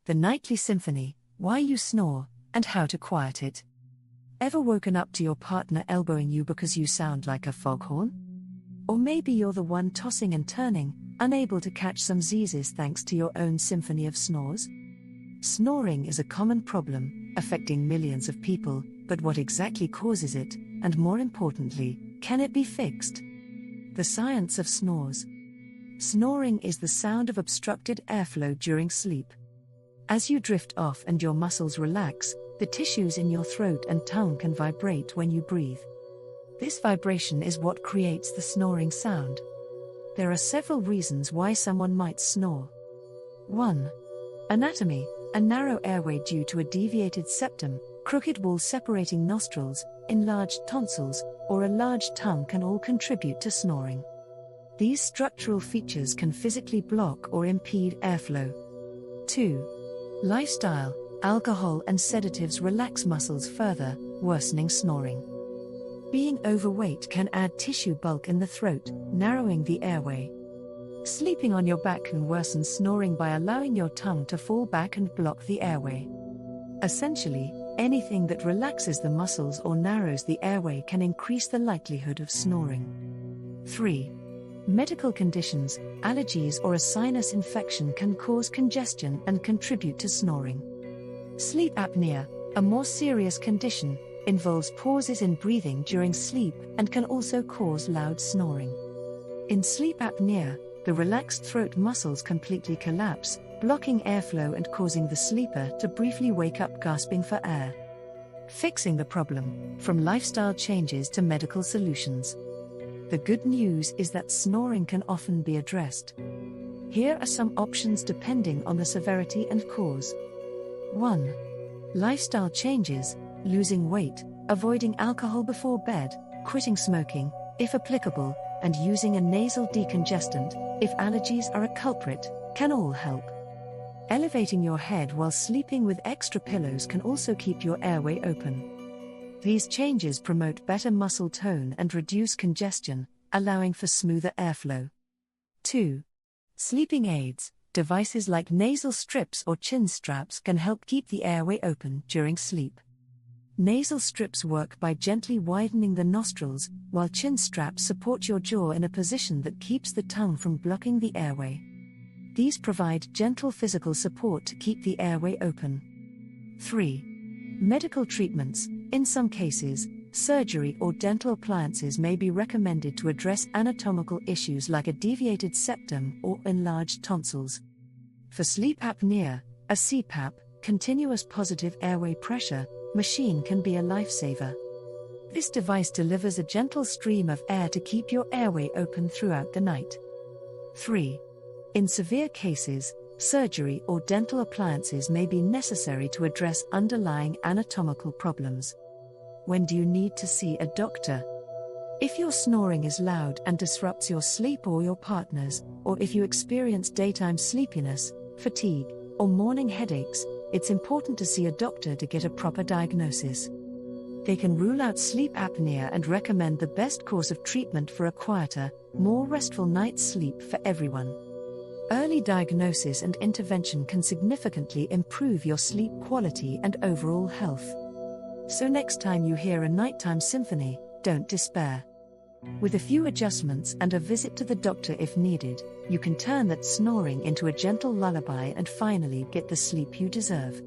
the nightly symphony, why you snore, and how to quiet it. Ever woken up to your partner elbowing you because you sound like a foghorn? Or maybe you're the one tossing and turning, unable to catch some Z's thanks to your own symphony of snores? Snoring is a common problem, affecting millions of people, but what exactly causes it, and more importantly, can it be fixed? The science of snores. Snoring is the sound of obstructed airflow during sleep. As you drift off and your muscles relax, the tissues in your throat and tongue can vibrate when you breathe. This vibration is what creates the snoring sound. There are several reasons why someone might snore. 1. Anatomy. A narrow airway due to a deviated septum, crooked wall separating nostrils, enlarged tonsils, or a large tongue can all contribute to snoring. These structural features can physically block or impede airflow. 2. Lifestyle. Alcohol and sedatives relax muscles further, worsening snoring. Being overweight can add tissue bulk in the throat, narrowing the airway. Sleeping on your back can worsen snoring by allowing your tongue to fall back and block the airway. Essentially, anything that relaxes the muscles or narrows the airway can increase the likelihood of snoring. 3. Medical conditions. Allergies or a sinus infection can cause congestion and contribute to snoring. Sleep apnea, a more serious condition, involves pauses in breathing during sleep and can also cause loud snoring. In sleep apnea, the relaxed throat muscles completely collapse, blocking airflow and causing the sleeper to briefly wake up gasping for air. Fixing the problem, from lifestyle changes to medical solutions. The good news is that snoring can often be addressed. Here are some options depending on the severity and cause. 1. Lifestyle changes, losing weight, avoiding alcohol before bed, quitting smoking, if applicable, and using a nasal decongestant, if allergies are a culprit, can all help. Elevating your head while sleeping with extra pillows can also keep your airway open. These changes promote better muscle tone and reduce congestion, allowing for smoother airflow. 2. Sleeping aids. Devices like nasal strips or chin straps can help keep the airway open during sleep. Nasal strips work by gently widening the nostrils, while chin straps support your jaw in a position that keeps the tongue from blocking the airway. These provide gentle physical support to keep the airway open. 3. Medical treatments. In some cases, surgery or dental appliances may be recommended to address anatomical issues like a deviated septum or enlarged tonsils. For sleep apnea, a CPAP, continuous positive airway pressure, machine can be a lifesaver. This device delivers a gentle stream of air to keep your airway open throughout the night. 3. In severe cases, surgery or dental appliances may be necessary to address underlying anatomical problems. When do you need to see a doctor? If your snoring is loud and disrupts your sleep or your partner's, or if you experience daytime sleepiness, fatigue, or morning headaches, it's important to see a doctor to get a proper diagnosis. They can rule out sleep apnea and recommend the best course of treatment for a quieter, more restful night's sleep for everyone. Early diagnosis and intervention can significantly improve your sleep quality and overall health. So next time you hear a nighttime symphony, don't despair. With a few adjustments and a visit to the doctor if needed, you can turn that snoring into a gentle lullaby and finally get the sleep you deserve.